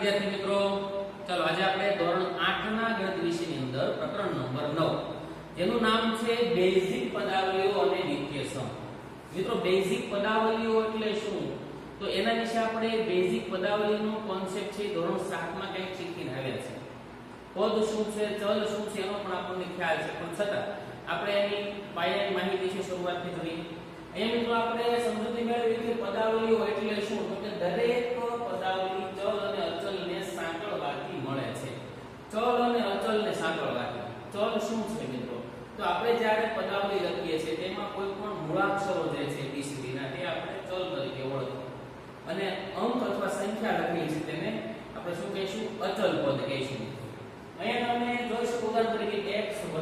વિદ્યાર્થી મિત્રો, ચાલો આજે આપણે ધોરણ 8 ના ગણિત વિષયની અંદર પ્રકરણ નંબર 9 જેનું નામ છે બેઝિક પદાવલીઓ અને નિત્યસમ. મિત્રો બેઝિક પદાવલીઓ એટલે શું? તો એના વિશે આપણે બેઝિક પદાવલીનો કોન્સેપ્ટ છે ધોરણ 7 માં કંઈક શીખીને આવ્યા છે. પદ શું છે, ચલ શું છે એનો પણ આપણને ખ્યાલ છે, પણ છતાં આપણે એની પાયાની માહિતી છે શરૂઆતથી જોઈએ. અહીંયા મિત્રો આપણે સમજૂતી મેળવી કે પદાવલીઓ એટલે શું? તો કે દરેક પદાવલી ચલ અને અચલને સાંકળવાથી મળે છે. ચલ અને અચલને સાંકળવાથી. ચલ શું છે મિત્રો? તો આપણે જ્યારે પદાવલી લખીએ છીએ તેમાં કોઈ પણ મૂળાક્ષરો જે છે ABCD ના તે આપણે ચલ તરીકે ઓળખીએ અને અંક અથવા સંખ્યા લખીએ છીએ તેને આપણે શું કહીશું? અચલ પદ કહીશું. અહીંયા તમે જોઈ શકો ઉદાહરણ તરીકે x + y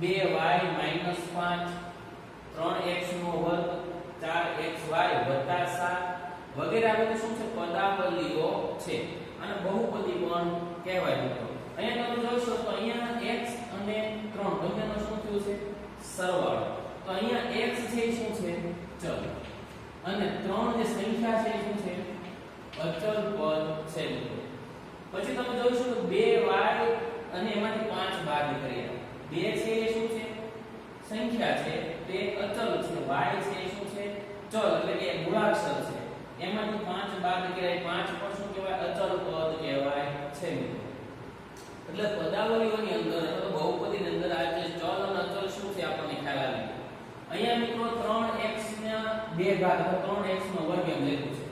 2y - 5 3x નો વર્ગ 4xy + 7 વગેરે આ બધું શું છે? પદાવલીઓ છે અને બહુપદી પણ કહેવાય મિત્રો. અહીંયા તમે જોશો તો અહીંયા x અને 3 બંનેનો શું થયું છે? સરવાળો. તો અહીંયા x છે શું છે? ચલ અને 3 જે સંખ્યા છે શું છે? અચલ પદ છે મિત્રો. પછી તમે જોશો તો 2y અને એમાંથી 5 બાદ કરીએ. 2 છે એ શું છે? સંખ્યા છે, તે અચલ છે. y છે એ શું છે? ચલ એટલે કે મૂળાક્ષર છે. એમાંથી 5 બાદ કર્યા 5 પણ શું કહેવાય? અચલ પદ કહેવાય છે મિત્રો. એટલે પદાવલીઓની અંદર અથવા બહુપદીની અંદર આ જે ચલ અને અચલ શું છે આપણને ખ્યાલ આવી ગયો. અહીંયા મિત્રો 3x ના 2 ઘાત અથવા 3x નો વર્ગ એમ લખ્યું છે.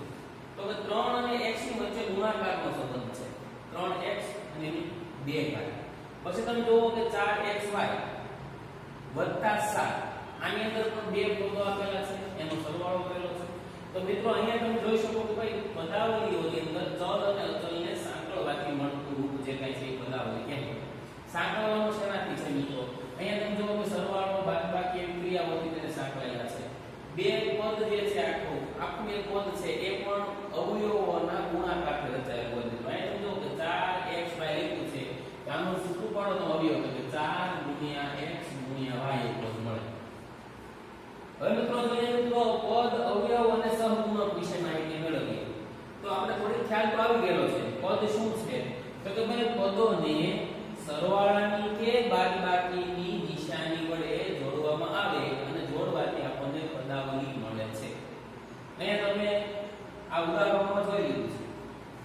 તો કે 3 અને x ની વચ્ચે ગુણાકારનો સંબંધ છે. 3x અને એની 2 ઘાત. પછી તમે જુઓ કે 4xy + 7 આની અંદર પણ બે પદો આપેલા છે, એનો સરવાળો કરેલો છે. તો મિત્રો અહીંયા તમે જોઈ શકો કે ભાઈ પદાવલીઓની અંદર ચલ અને અચલને સાંકળવાથી મળતું રૂપ જે કાંઈ છે એ પદાવલી કહેવાય. સાંકળવાનું શેનાથી છે મિત્રો? અહીંયા તમે જુઓ કે સરવાળો, બાદબાકી એવી ક્રિયાઓથી તેને સાંકળેલા છે. બે પદ જે છે આખું એક પદ છે એ પણ અવયવોના ગુણાકારથી રચાયેલું હોય છે. અહીંયા તમે જુઓ કે 4xy લખ્યું છે, આનો સૂત્રું પાડો તો અવયવ એટલે 4 × x × y એ પદ મળે. હવે મિત્રો જોઈએ તો પદ, અવયવ અને સહગુણક વિશે માહિતી મેળવીએ તો આપણે થોડી ખ્યાલ તો આવી ગયેલો છે. પદ શું છે? તો કે ભાઈ પદોને સરવાળાની કે બાદબાકીની નિશાની વડે જોડવામાં આવે અને જોડવાથી આપણને પદાવલી મળે છે. અહીંયા તમે આ ઉદાહરણમાં જોઈ લીધું છે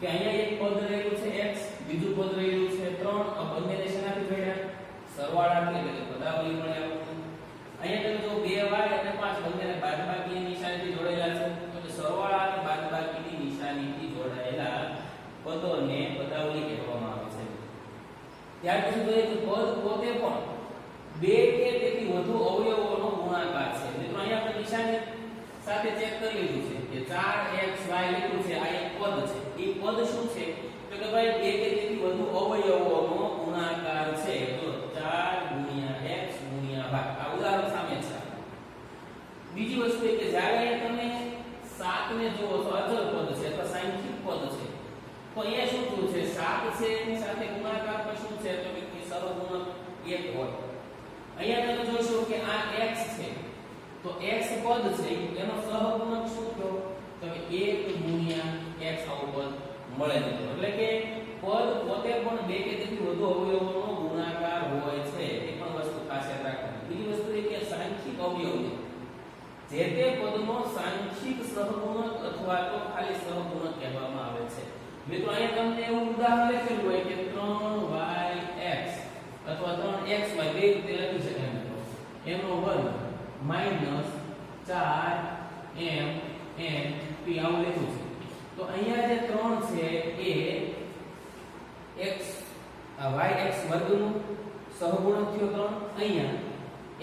કે અહીંયા એક પદ રહેલું છે x, બીજું પદ રહેલું છે 3. આ બંનેને શેનાથી જોડ્યા? સરવાળાથી, એટલે કે પદાવલી મળે આપણને. અહીંયા તમે જો 2y અને 5 બંનેને બાદબાકીની નિશાનીથી જોડેલા છે. તો કે સરવાળા અને બાદબાકીની નિશાનીથી જોડાયેલા પદોને પદાવલી કહેવામાં આવે છે. ત્યાર પછી જોઈએ કે પદ પોતે પણ બે કે તેથી વધુ અવયવોનો ગુણાકાર છે. મિત્રો અહીંયા આપણે નિશાની સાથે ચેક કરી લીધું છે કે 4xy લખ્યું છે, આ એક પદ છે. એ પદ શું છે? તો કે ભાઈ બે કે તેથી વધુ અવયવોનો ગુણાકાર છે. તો 4 × x × y. આ ઉદાહરણ સામે છે. બીજી વસ્તુ એ કે જ્યારે તમે 7 ને જુઓ તો અચલ પદ છે અથવા સાંખ્યિક પદ છે. તો અહીંયા શું થયું છે? 7 છે એની સાથે ગુણાકાર પર શું છે? તો કે સહગુણક 1 હોય. અહીંયા તમે જોશો કે આ x છે, તો x પદ છે એનો સહગુણક શું થયો? તો કે 1 × x આવું પદ મળે છે. એટલે કે પદ પોતે પણ બે કે તેથી વધુ અવયવોનો ગુણાકાર હોય છે. એ પણ વસ્તુ ખાસ યાદ રાખવાની. બીજી વસ્તુ એ કે સાંખ્યિક અવયવ જે તે પદનો સાંખ્યિક સહગુણક અથવા તો ખાલી સહગુણક કહેવામાં આવે છે. મિત્રો અહીંયા તમને એવું ઉદાહરણ લખેલું હોય કે 3yx અથવા 3xy બે રીતે લખી શકાય મિત્રો. એનો વર્ગ -4mnp આવું લખ્યું છે. તો અહીંયા જે 3 છે એ x yx વર્ગનું સહગુણક થયો 3. અહીંયા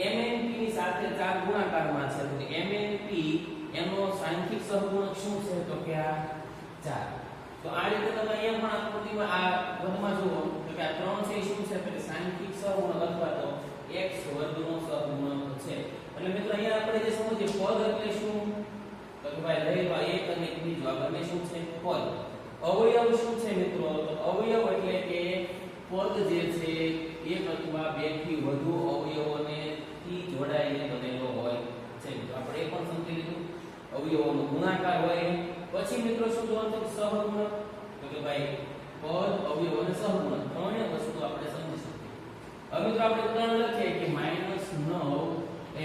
mnp ની સાથે 4 ગુણાકારમાં છે. તો mnp એનો સાંખ્યિક સહગુણક શું છે? તો કે આ 4. તો આ રીતે તમે અહીંયા પણ આકૃતિમાં આ વર્ગમાં જુઓ તો કે આ 3 છે શું છે? તો સાંખ્યિક સહગુણક અથવા તો x વર્ગનો સહગુણક છે. એટલે મિત્રો અહીંયા આપણે જે સમજીએ પદ એટલે શું? તો કે ભાઈ લઈ લો એક અને બીજું આ બંને શું છે? પદ. અવયવ શું છે મિત્રો? તો અવયવ એટલે કે પદ જે છે એક અથવા બે થી વધુ અવયવોને થી જોડાઈને બનેલો હોય છે. તો આપણે એ પણ સમજી લીધું. અવયવોનો ગુણાકાર હોય. પછી મિત્રો શું જોવાનું? સહગુણક. તો કે ભાઈ પદ અવયવ અને સહગુણક ત્રણેય વસ્તુ આપણે સમજી શકીએ. હવે તો આપણે ઉદાહરણ લખીએ કે -9x² +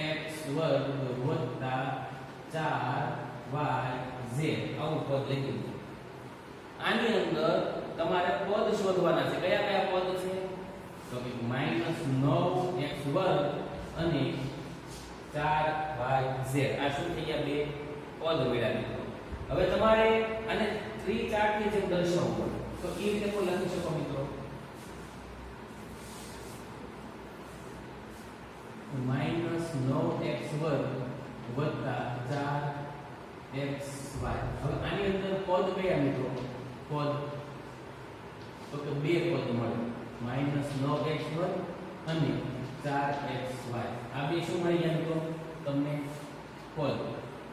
4yz આવું પદ લખી દો. આની અંદર તમારે પદ શોધવાના છે. કયા કયા પદ છે? તો કે -9x² અને 4yz. આ શું થઈ ગયા? બે પદ મળ્યા મિત્રો. હવે તમારે આને 3 ચાર્ટ ની જેમ દર્શાવવું તો એ રીતે કોઈ લખી શકો મિત્રો. -9x² + 4xy. હવે આની અંદર પદ કયા મિત્રો? પદ તો કે બે પદ મળે, -9x² અને 4xy. આ બે શું મળી ગયા મિત્રો તમને? પદ.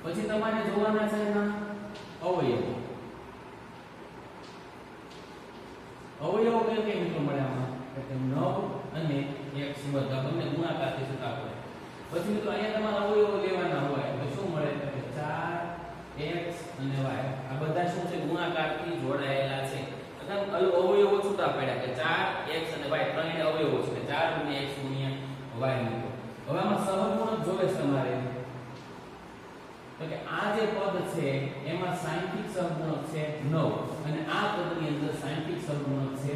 પછી તમારે જોવાના છે એના અવયવો. અવયવો કયા કયા મિત્રો મળે આમાં? એટલે 9 અને x² આ બંને ગુણાકારથી થતા હોય. પછી મિત્રો અહીંયા તમારે અવયવો લેવાના હોય તો શું મળે? કે 4x અને y આ બધા શું છે? ગુણાકારથી જોડાયેલા છે. અવયવો છૂટા પડ્યા કે 4x અને y ત્રણેય અવયવો છે. 4 × x × y મિત્રો. હવે આમાં સહગુણક જોવે છે તમારે તો કે આ જે પદ છે એમાં સાંખ્યિક સહગુણક છે 9 અને આ પદની અંદર સાંખ્યિક સહગુણક છે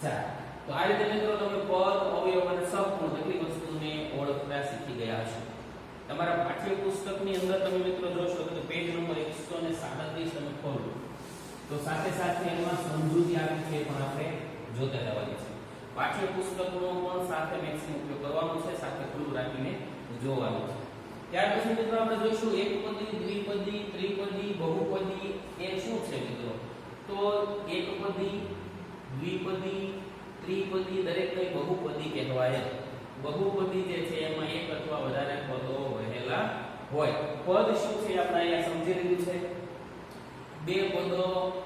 4. તો આ રીતે મિત્રો તમે પદ અવયવ અને સહગુણક એટલી વસ્તુને ઓળખતા શીખી ગયા હશો. તમારા પાઠ્યપુસ્તકની અંદર તમે મિત્રો જોશો કે પેજ નંબર 137 તમે ખોલો તો સાથે સાથે એમાં સમજૂતી આપી છે પણ આપણે જોતા જવાની છે. પાઠ્યપુસ્તકનો પણ સાથે મેક્સિમમ ઉપયોગ કરવાનો છે, સાથે ખુલ્લું રાખીને જોવાનું છે. ત્યાર પછી મિત્રો આપણે જોઈશું એકપદી, દ્વિપદી, ત્રિપદી, બહુપદી એ શું છે મિત્રો? તો એકપદી, દ્વિપદી, ત્રિપદી દરેકને બહુપદી કહેવાય. બહુપદી જે છે એમાં એક અથવા વધારે પદો રહેલા હોય. પદ શું છે આપણે અહીંયા સમજી લીધું છે. બે પદો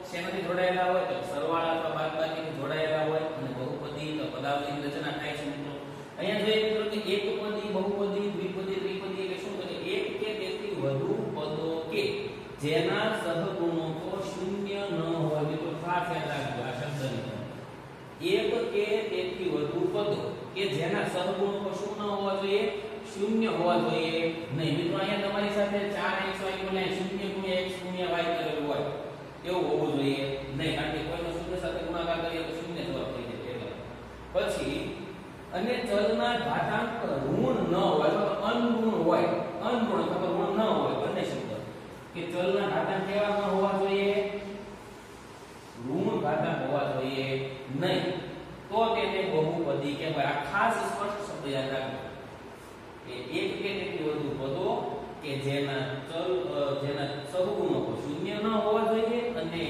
શેનાથી જોડાયેલા હોય? તો સરવાળા અથવા બાદબાકીથી જોડાયેલા હોય. અને બહુપદી તો પદાવલીની રચના થાય છે મિત્રો. અહીંયા જોઈએ મિત્રો કે એકપદી, બહુપદી, દ્વિપદી, ત્રિપદી એટલે શું? તો એક કે તેથી વધુ પદો કે જેના સહગુણકો શૂન્ય ન હોય. મિત્રો ખાસ યાદ રાખજો આ શબ્દને. એક કે તેથી વધુ પદો કે જેના સહગુણકો શું ન હોવા જોઈએ? શૂન્ય હોવા જોઈએ નહીં. મિત્રો અહીંયા તમારી સાથે 4xy ગુણ્યા 0 ગુણ્યા x ગુણ્યા y કરેલું હોય એવું હોવું જોઈએ નહીં. કારણ કે કોઈનો શૂન્ય સાથે ગુણાકાર કરીએ તો શૂન્ય જવાબ થઈ જાય. પછી અને ચલના ઘાતાંક ઋણ ન હોય અથવા અનઋણ હોય, અનઋણ અથવા ઋણ ન હોય બંને શબ્દ કે ચલના ઘાતાંક કેવા ન હોવા જોઈએ? ઋણ ઘાતાંક હોવા જોઈએ નહીં. તો તેને બહુપદી કહેવાય. આ ખાસ સ્પષ્ટ શબ્દ યાદ રાખજો કે એક કે તેથી વધુ પદો કે જેના સહગુણકો શૂન્ય ન હોવા જોઈએ અને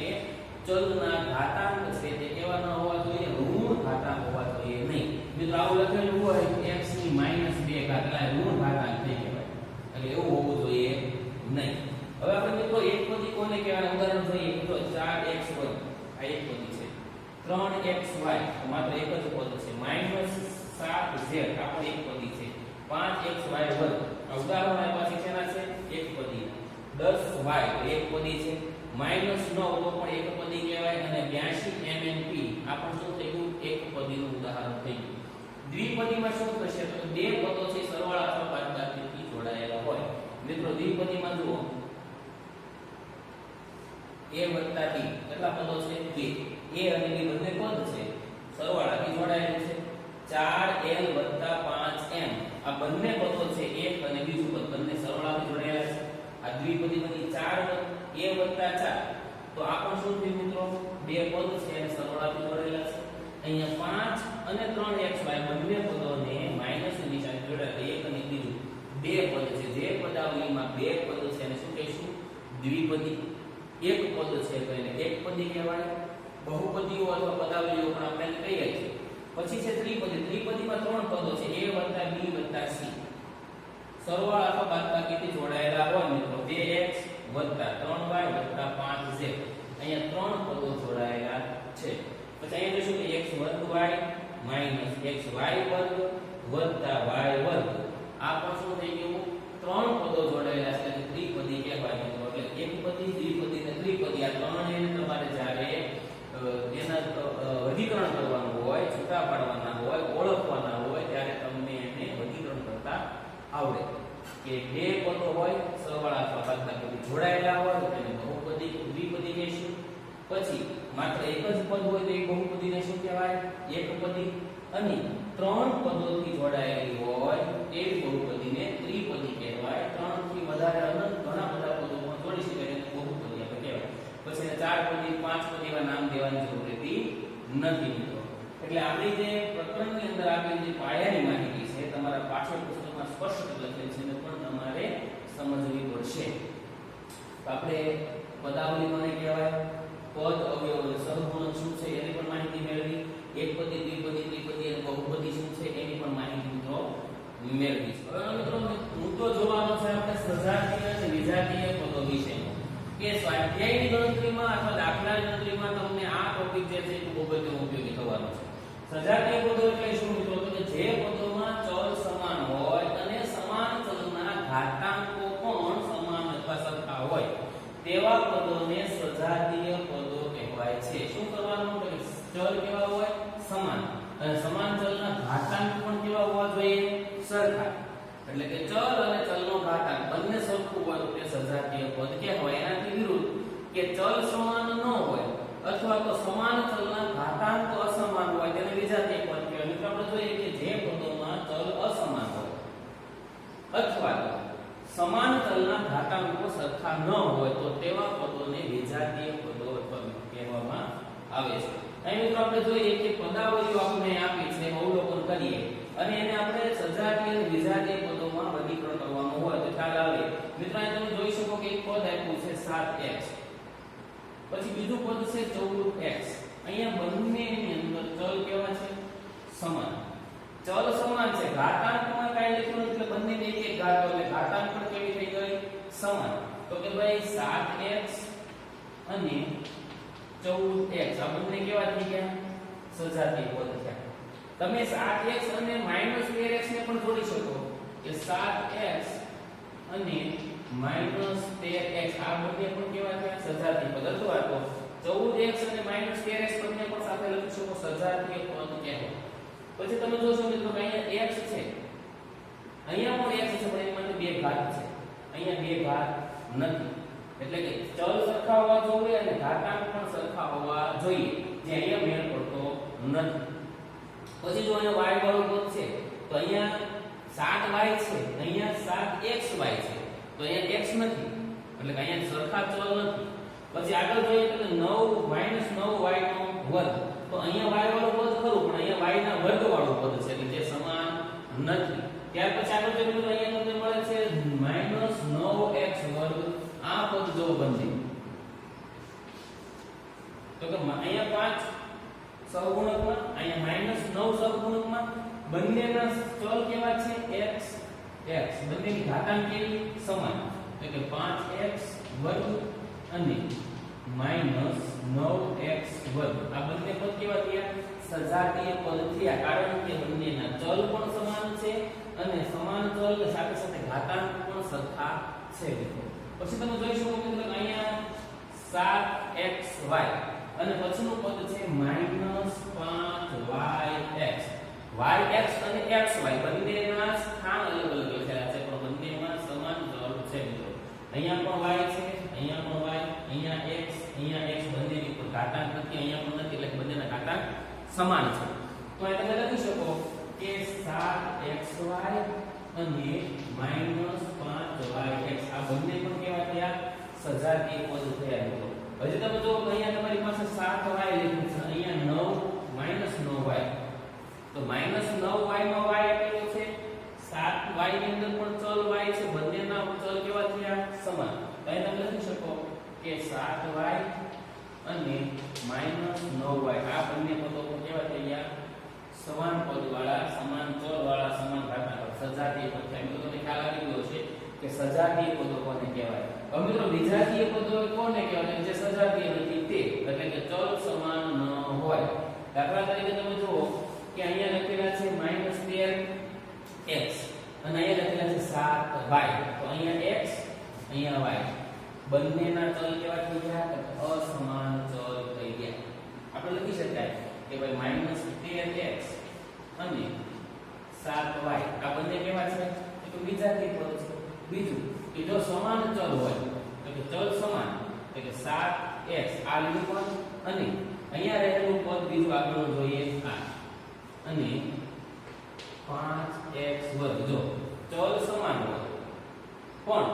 ચલના ઘાતાંક છે તે કેવા ન હોવા જોઈએ? ઋણ ઘાતાંક હોવા જોઈએ નહીં. મિત્રો આવું લખેલું હોય x ની -2 ઘાત એટલે ઋણ ઘાતાંક થઈ કહેવાય. એટલે એવું હોવું જોઈએ નહીં. હવે આપણે મિત્રો એકપદી કોને કહેવાય? ઉદાહરણ જોઈએ મિત્રો 4x² આ એકપદી છે. 3xy માત્ર એક જ પદ છે. -7z આ પણ એકપદી છે. 5xy² આ ઉદાહરણ આપ્યા છે શેના છે? એકપદી. 10y એકપદી છે. -9 તો પણ એકપદી કહેવાય. અને 82 mmp આ પણ શું થઈ ગયું? એકપદીનું ઉદાહરણ થઈ ગયું. દ્વિપદીમાં શું થશે? તો બે પદો છે સરવાળા અથવા બાદબાકીથી જોડાયેલા હોય. મિત્રો દ્વિપદીમાં જુઓ a + b કેટલા પદો છે? 2. a અને b બંને પદ છે સરવાળાથી જોડાયેલું છે. 4l + 5m આ બંને પદો છે એક અને બીજું પદ બંને સરવાળાથી જોડાયેલા છે. આ દ્વિપદી બની 4 a + 4 તો આ પણ શું થયું મિત્રો? બે પદ છે અને સરવાળાથી જોડાયેલા છે. અહીંયા 5 અને 3xy બંને પદોને માઈનસની નિશાની જોડાયેલા એક અને બીજું બે પદ છે. જે પદાવલીમાં બે પદ છે એને શું કહીશું? દ્વિપદી. એક પદ છે તો એને એકપદી કહેવાય. બહુપદીઓ અથવા પદાવલીઓ પણ આપણે કહીએ છીએ. પછી છે ત્રિપદી. ત્રિપદીમાં ત્રણ પદો છે a + b + c સરવાળા અથવા બાદબાકીથી જોડાયેલા હોય મિત્રો. 2x + 3y + 5z અહીંયા ત્રણ પદો જોડાયેલા છે. પછી અહીંયા જોઈશું કે x² - xy² + y² આ પણ શું થઈ ગયું? ત્રણ પદો જોડાયેલા છે એટલે ત્રિપદી કહેવાય મિત્રો. એટલે એકપદી, દ્વિપદી અને ત્રિપદી આ ત્રણેયને તમારે જ્યારે છૂટા પાડવાના હોય, ઓળખવાના હોય ત્યારે તમને એને વર્ગીકરણ કરતા આવડે કે બે પદો હોય સરવાળા અથવા બાદબાકી જોડાયેલા હોય તો તેને બહુપદી દ્વિપદી કહેશું. પછી માત્ર એક જ પદ હોય તો એ બહુપદીને શું કહેવાય? એકપદી. અને ત્રણ પદોથી જોડાયેલી હોય એ બહુપદીને ત્રિપદી કહેવાય. ત્રણ થી વધારે અનંત ઘણા બધા પદોમાં જોડી શકાય એને બહુપદી આપણે કહેવાય. પછી એને ચાર પદી, પાંચ પદી એવા નામ દેવાની જરૂર રહેતી નથી મિત્રો. એટલે આપણી જે પ્રકરણની અંદર આપેલી જે પાયાની માહિતી છે તમારા પાઠ્યપુસ્તકમાં સ્પષ્ટ લખેલી છે એને પણ તમારે સમજવી પડશે. આપણે પદાવલી કોને કહેવાય? પદ, અવયવ અને સહગુણક શું છે એની પણ માહિતી મેળવી. એકપદી, દ્વિપદી, ત્રિપદી અને બહુપદી શું છે એની પણ માહિતી મિત્રો મેળવી. હવે મિત્રો મુદ્દો જોવાનો છે આપણે સજાતીય અને વિજાતીય પદો વિશે કે સ્વાધ્યાયની ગણતરીમાં અથવા દાખલાની ગણતરીમાં તમને આ ટોપિક જે છે એ ખૂબ જ ઉપયોગી થવાનો છે. સજાતીય પદો એટલે શું મિત્રો? તો કે જે પદોમાં ચલ સમાન હોય અને સમાન ચલના ઘાતાંકો પણ સમાન અથવા સરખા હોય તેવા પદોને સજાતીય પદો કહેવાય છે. શું કરવાનું? તો કે ચલ કેવા હોય? સમાન. અને સમાન ચલના ઘાતાંક પણ કેવા હોવા જોઈએ? સરખા. એટલે કે ચલ અને ચલનો ઘાતાંક બંને સરખું હોય તો તે સજાતીય પદ કહેવાય. એનાથી વિરુદ્ધ કે ચલ સમાન ન હોય અથવા તો સમાન ચલના ઘાતાંક અસમાન હોય તેને વિજાતીય પદ કહેવાય. મિત્રો આપણે જોઈએ કે જે પદોમાં ચલ અસમાન હોય અથવા તો સમાન ચલના ઘાતાંકો સરખા ન હોય તો તેવા પદોને વિજાતીય પદો કહેવામાં આવે છે. અહીં મિત્રો આપણે જોઈએ કે પદાવલીઓ આપણે આપી છે, અવલોકન કરીએ અને એને આપણે સજાતીય અને વિજાતીય પદોમાં વર્ગીકરણ કરવાનું હોય તો ખ્યાલ આવે. મિત્રો અહીં તમે જોઈ શકો કે એક પદ આપ્યું છે 7x, પછી બીજું પદ છે 14x. અહીંયા બંનેની અંદર ચલ કેવા છે? સમાન. ચલ સમાન છે, ઘાતાંકમાં કાઈ લખ્યું નથી એટલે બંનેને એક એક ઘાત એટલે ઘાતાંક પણ કેવી થઈ ગઈ? સમાન. તો કે ભાઈ 7x અને 14x આ બંને કેવા થઈ ગયા? સજાતીય પદ થયા. તમે 7x અને -13x ને પણ જોડી શકો કે 7x અને -13x આ બંને પણ કેવા થયા? સજાતીય પદ. અથવા તો 14x અને -13x બંને પણ સાથે લખી શકો સજાતીય પદ કહેવાય. પછી તમે જોશો મિત્રો કે અહીંયા x છે, અહીંયા પણ x છે પણ એની માટે બે ઘાત છે, અહીંયા બે ઘાત નથી. એટલે કે ચલ સરખા હોવા જોઈએ અને ઘાતાંક પણ સરખા હોવા જોઈએ, જે અહીંયા મેળ પડતો નથી. પછી જો અહીંયા y વાળું પદ છે તો અહીંયા 7y છે, અહીંયા 7xy છે, તો અહીંયા x નથી એટલે કે અહીંયા સરખા ચલ નથી. પછી આગળ જોઈએ તો 9 9y નો વર્ગ, તો અહીંયા y વાળું પદ ખરું પણ અહીંયા y ના વર્ગ વાળું પદ છે એટલે જે સમાન નથી. ત્યાર પછી આગળ જોઈએ તો અહીંયા તમને મળે છે -9x વર્ગ. આ પદ જો બંને તો કે અહીંયા 5 સહગુણકમાં, અહીંયા -9 સહગુણકમાં બંનેના ચલ કેવા છે? x x. બંનેની ઘાતાંક કેવી? સમાન. એટલે કે 5x વર્ગ અને -9x વર્ગ આ બંને પદ કેવા થયા? સજાતીય પદ થયા. કારણ કે બંનેના ચલ પણ સમાન છે અને સમાન ચલ સાથે સાથે ઘાતાંક પણ સરખા છે. પછી તમે જોઈ શકો કે અહીંયા 7xy અને પછીનું પદ છે -5yx. yx અને xy બંનેના સ્થાન અલગ અલગ લખેલા છે પણ બંનેમાં સમાન ચલ છે મિત્રો. અહીંયા પણ y છે, અહીંયા પણ y, અહીંયા x, અહીંયા x બંનેની ઉપર ઘાતાંક નથી, અહીંયા પણ નથી એટલે બંનેના ઘાતાંક સમાન છે. તો અહીં તમે લખી શકો કે 7xy અને -5yx આ બંને પણ કેવા થયા? સજાતીય પદ થયા મિત્રો. હજી તમે જો અહીંયા તમારી પાસે 7y લખ્યું છે, અહીંયા 9 -9y, તો -9y માં y આપેલો છે, 7y ની અંદર પણ ચલ y છે, બંનેના ચલ કેવા થયા? સમાન. તો અહીં તમે લખી શકો કે 7y અને -9y આ બંને પદો કેવા થયા? સમાન પદ વાળા, સમાન ચલ વાળા, સમાન ઘાતાંક સજાતીય પદ થયા. મિત્રો તમને ખ્યાલ આવી ગયો છે કે સજાતીય પદો કોને કહેવાય. હવે મિત્રો વિજાતીય પદો કોને કહેવાય? જે સજાતીય નથી તે, એટલે કે ચલ સમાન ન હોય. દાખલા તરીકે તમે જુઓ કે અહીંયા લખેલા છે -13x અને અહીંયા લખેલા છે 7y, તો અહીંયા x અહીંયા y બંનેના ચલ કેવા થઈ ગયા? અસમાન ચલ થઈ ગયા. આપણે લખી શકાય કે ભાઈ -13x અને 7y આ બંને કેવા છે તો વિજાતીય પદ છે. બીજું કે જો સમાન ચલ હોય તો કે ચલ સમાન એટલે કે 7x આ લીધું પદ અને અહીંયા રહેલું પદ બીજું આગળનું જોઈએ આ અને 5x વર્ગ જો ચલ સમાન હોય પણ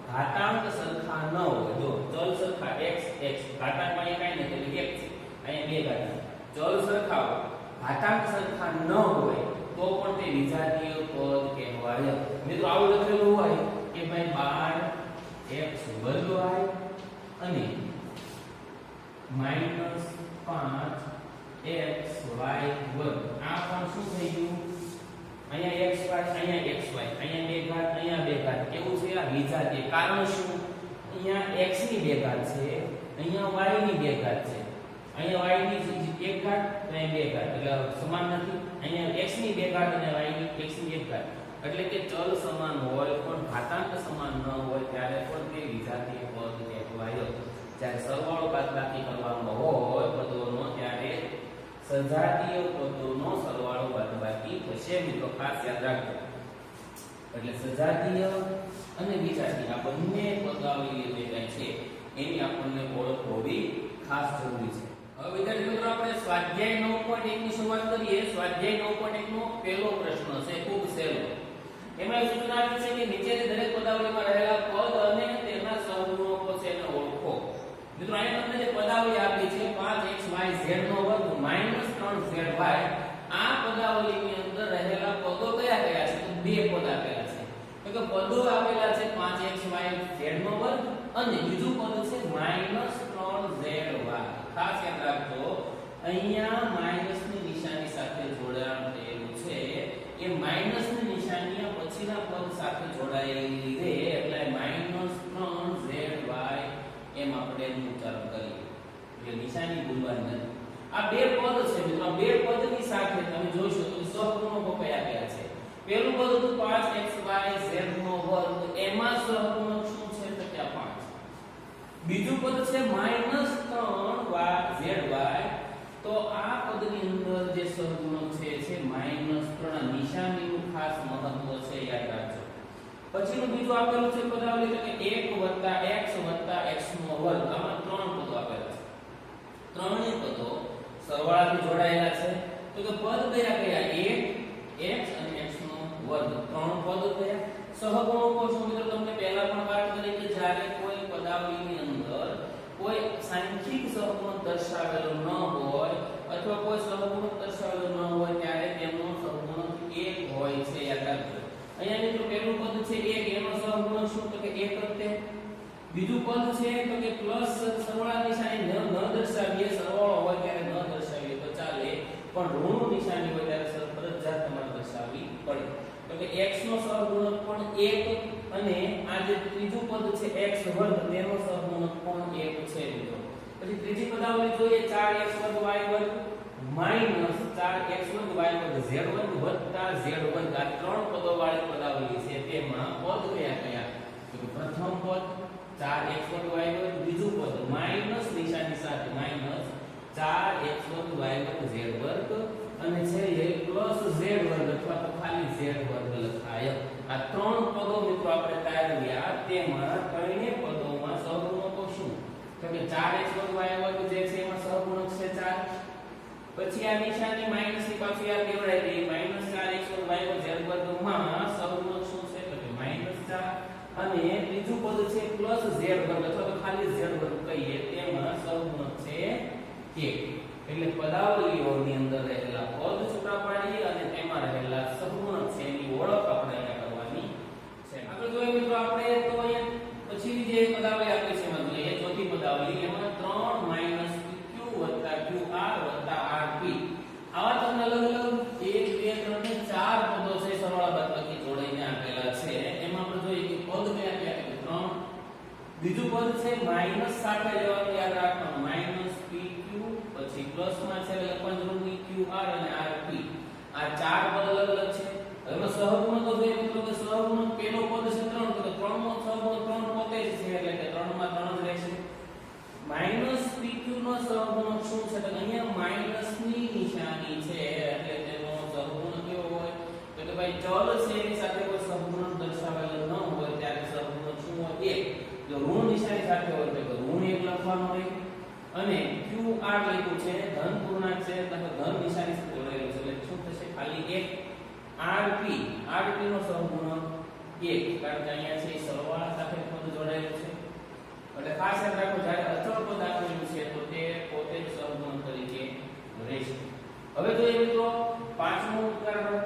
ઘાતાંક સરખા ન હોય જો ચલ સરખા x x ઘાતાંકમાં અહીંયા કાઈ નથી એટલે 1 છે અહીંયા 2 ઘાતાંક ચલ સરખા હોય ઘાતાંક સરખા ન હોય તો પણ તે વિજાતીય પદ કહેવાય. મિત્રો આવું લખેલું હોય કે ભાઈ 12x વર્ગ y અને -5xy વર્ગ આ પણ શું થઈ ગયું અહીંયા xy અહીંયા xy અહીંયા બે ઘાત અહીંયા બે ઘાત કેવું છે આ વિજાતીય. કારણ શું અહીંયા x ની બે ઘાત છે અહીંયા y ની બે ઘાત છે અહીંયા y ની એક ઘાત અને બે ઘાત એટલે સમાન નથી. અહીંયા x ની બે ઘાત અને y ની x ની એક ઘાત એટલે કે ચલ સમાન હોય પણ ઘાતાંક સમાન ન હોય ત્યારે પણ તે વિજાતીય પદ કહેવાય. જ્યારે સરવાળો બાદબાકી કરવાનો હોય પદોનો ત્યારે સજાતીય પદોનો સરવાળો બાદબાકી થશે. મિત્રો ખાસ યાદ રાખજો. એટલે સજાતીય અને વિજાતીય આ બંને પદાવલી જે કાંઈ છે એની આપણને ઓળખ હોવી ખાસ જરૂરી છે. હવે વિદ્યાર્થી મિત્રો આપણે સ્વાધ્યાય 9.1 ની શરૂઆત કરીએ. સ્વાધ્યાય 9.1 નો પહેલો પ્રશ્ન છે ખૂબ સહેલો. એમાં સૂચના આપી છે કે નીચેની દરેક પદાવલીમાં રહેલા પદ અને તેના સહગુણકો છે એને ઓળખો. મિત્રો અહીંયા તમને જે પદાવલી આપી છે 5xyz નો વર્ગ -3zy આ પદાવલીની અંદર રહેલા પદો કયા કયા છે તો બે પદ આપેલા છે. તો કે પદો આપેલા છે 5xyz નો વર્ગ અને બીજું પદ છે -3zy. ખાસ યાદ રાખજો અહીંયા માઈનસ ની નિશાની સાથે જોડાણ થયેલું છે એ માઈનસ ની નિશાની પછીના પદ સાથે જોડાયેલી લીધે એટલે -3zy એમ આપણે એનું ઉચ્ચારણ કરીએ એટલે નિશાની ભૂલવાની નથી. આ બે પદ છે મિત્રો. આ બે પદની સાથે તમે જોશો તો સહગુણકો કયા કયા છે. પહેલું પદ હતું 5xyz નો વર્ગ એમાં સહગુણક શું છે તો કે 5. બીજું પદ છે -3zy તો આ પદની અંદર જે સહગુણક છે -3 નિશાનીનું ખાસ મહત્વ છે યાદ રાખજો. પછીનું બીજું આપેલું છે પદાવલી તો કે 1 x નો વર્ગ આમાં ત્રણ પદો આપેલા છે. ત્રણેય પદો સરવાળાથી જોડાયેલા છે. તો કે પદ કયા કયા 1 x અને x નો વર્ગ ત્રણ પદ કયા સહગુણકો શું મિત્રો તમને પહેલા પણ વાત કરી કે જ્યારે કોઈ પદાવલીની અંદર કોઈ સાંખ્યિક સહગુણક દર્શાવેલો ન હોય અથવા કોઈ સહગુણક દર્શાવેલો ન હોય ત્યારે તેમનો સહગુણક 1 હોય છે યાદ રાખજો. અહીંયા મિત્રો પહેલું પદ છે 1 એનો સહગુણક શું તો કે 1 જ છે. બીજું પદ છે તો કે પ્લસ સરવાળા નિશાની ન દર્શાવીએ સરવાળો હોય ત્યારે ન દર્શાવીએ તો ચાલે પણ ઋણ નિશાની હોય ત્યારે ફરજિયાત તમારે દર્શાવવી પડે. તો કે x નો સહગુણક પણ 1 અને આ જે ત્રીજું પદ છે x વર્ગ તેનો સહગુણક પણ 1 છે મિત્રો. પછી ત્રીજી પદાવલી જોઈએ 4x વર્ગ y વર્ગ -4x વર્ગ y વર્ગ z વર્ગ વત્તા z વર્ગ આ ત્રણ પદો વાળી પદાવલી છે. તેમાં પદ કયા કયા તો કે પ્રથમ પદ 4x વર્ગ y વર્ગ બીજું પદ માઈનસ નિશાની સાથે -4x વર્ગ y વર્ગ z વર્ગ અને છેલ્લે પ્લસ z વર્ગ અથવા તો ખાલી z વર્ગ લખાય. આ ત્રણ પદો મિત્રો આપણે તારવ્યા. તેમાં ત્રણેય પદોમાં સહગુણકો શું તો કે 4x વર્ગ y વર્ગ જે છે એમાં સહગુણક છે 4. પછી આ નિશાની માઈનસ ની પાછી આ કેવડાઈ દે -4x વર્ગ y વર્ગ z વર્ગમાં સહગુણક શું છે તો કે -4 અને બીજું પદ છે પ્લસ z વર્ગ અથવા તો ખાલી z વર્ગ કહીએ તેમાં સહગુણક છે 1. એટલે પદાવલીઓની અંદર રહેલા પદ છૂટા પાડી અને તેમાં રહેલા સહગુણક છે એની ઓળખ આપણે અહીંયા કરવાની છે. આગળ જોઈએ મિત્રો આપણે તો અહીંયા પછીની જે પદાવલી આપી છે એમાં જોઈએ ચોથી પદાવલી એમાં 3 -pq qr rp આવા તમને અલગ અલગ 1 2 3 ને 4 પદો છે સરવાળા બાદબાકી જોડીને આપેલા છે. એમાં આપણે જોઈએ કે પદ કયા કયા છે 3. બીજું પદ છે માઈનસ સાથે લેવાનું યાદ રાખવાનું -pq પછી પ્લસ માં છે લખવાનું જરૂરી qr અને rp આ ચાર પદ અલગ અલગ છે. એમાં સહગુણકો જોઈએ મિત્રો કે સહગુણક પેલો પદ છે 3 તો 3 નો સહગુણક 3 પોતે જ છે એટલે કે 3 માં 3 જ રહેશે. -pq નો સહગુણક શું છે તો અહીંયા માઈનસ ની નિશાની છે એટલે તેનો સહગુણક કેવો હોય તો કે ભાઈ ચલ છે એની સાથે કોઈ સહગુણક દર્શાવેલો ન હોય ત્યારે સહગુણક શું હોય 1 જો ઋણ નિશાની સાથે હોય તો ઋણ 1 લખવાનું હોય અને QR લખ્યું છે ધન પૂર્ણાંક છે એટલે ધન નિશાની સાથે જોડાયેલું છે એટલે શું થશે ખાલી 1 RP નો સહગુણક 1 કારણ કે અહીંયા છે સરવાળા સાથે પદ જોડાયેલું છે એટલે ખાસ યાદ રાખો જ્યારે અચળ પદ આપેલું છે તો તે પોતે જ સહગુણક તરીકે રહેશે હવે જોઈએ મિત્રો પાંચમું ઉદાહરણ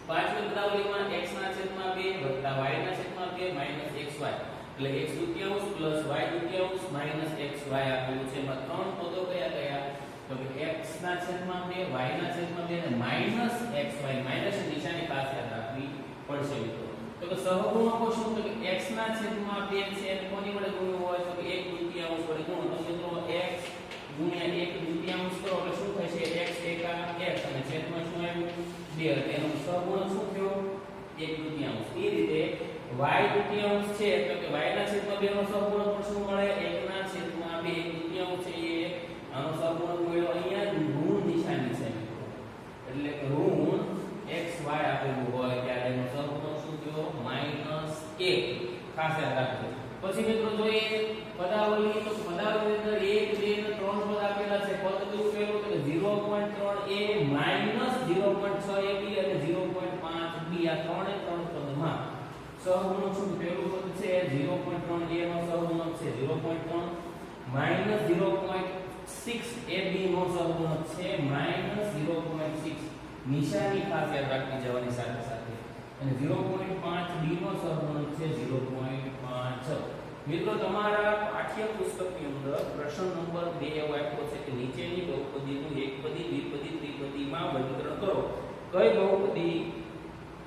પાંચમી પદાવલીમાં x ના છેદમાં 2 વત્તા y ના છેદમાં 2 માઈનસ xy એટલે x દુત્યાંશ પ્લસ y દુત્યાંશ માઈનસ xy આપેલું છે એમાં ત્રણ પદો કયા કયા તો કે x ના છેદમાં 2 y ના છેદમાં 2 અને માઈનસ xy માઈનસ નિશાની પાસે યાદ રાખવી પડશે મિત્રો તો કે સહગુણકો શું તો કે x ના છેદમાં 2 છે એને કોની વડે ગુણવું હોય તો કે 1 દુત્યાંશ વડે ગુણો તો મિત્રો x ગુણ્યા 1 દુત્યાંશ કરો એટલે શું થશે x એકા x અને છેદમાં શું આવ્યું 2 એટલે એનો સહગુણક શું થયો 1 દુત્યાંશ એ રીતે y દુત્યાંશ છે તો કે y ના છેદમાં 2 નો સહગુણક પણ શું મળે 1 ના છેદમાં 2 દુત્યાંશ છે એ આનો સહગુણક મળ્યો અહીંયા ઋણ નિશાની છે મિત્રો એટલે કે ઋણ xy આપેલું હોય ત્યારે એનો સહગુણક શું થયો -1 ખાસ યાદ રાખજો પછી મિત્રો જોઈએ પદાવલી તો પદાવલી અંદર 1 2 અને 3 પદ આપેલા છે પદ કયું પહેલું તો 0.3a 0.6ab અને 0.5b આ ત્રણે ત્રણ પદમાં સહગુણક શું પહેલું પદ છે 0.3a નો સહગુણક છે 0.3 -0.6ab નો સહગુણક છે -0.6 નિશાની ખાસ યાદ રાખી જવાની સાથે સાથે અને 0.5b નો સહગુણક છે 0.5 મિત્રો તમારા પાઠ્યપુસ્તકની અંદર પ્રશ્ન નંબર 2 એવો આપ્યો છે કે નીચેની બહુપદીનું એકપદી દ્વિપદી ત્રિપદીમાં વર્ગીકરણ કરો કઈ બહુપદી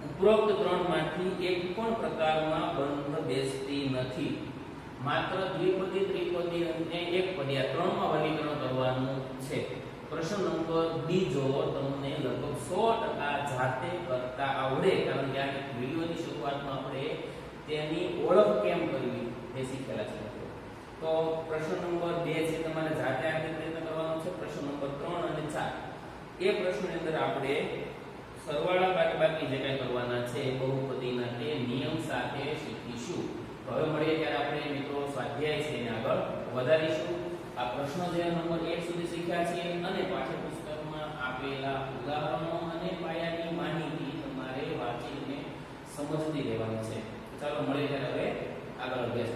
ઉપરોક્ત ત્રણમાંથી એક પણ પ્રકારમાં બંધ બેસતી નથી માત્ર દ્વિપદી ત્રિપદી અને એકપદી આ ત્રણમાં વર્ગીકરણ કરવાનું છે પ્રશ્ન નંબર બીજો તમને લગભગ 100% જાતે કરતા આવડે કારણ કે આ વિડિયોની શરૂઆતમાં આપણે તેની ઓળખ કેમ કરવી એ શીખેલા છે તો પ્રશ્ન નંબર 2 છે તમારે જાતે આખી પ્રયત્ન કરવાનો છે પ્રશ્ન નંબર 3 અને 4 એ પ્રશ્નની અંદર આપણે સરવાળા બાદબાકી જે કંઈ કરવાના છે બહુપદીના તે નિયમ સાથે શીખીશું તો હવે મળીએ ત્યારે આપણે મિત્રો સ્વાધ્યાય છે એને આગળ વધારીશું આ પ્રશ્નો જે નંબર 1 સુધી શીખ્યા છે અને પાઠ્યપુસ્તકમાં આપેલા ઉદાહરણો અને પાયાની માહિતી તમારે વાંચીને સમજતી રહેવાની છે ચાલો મળીએ ત્યારે હવે આગળ અભ્યાસ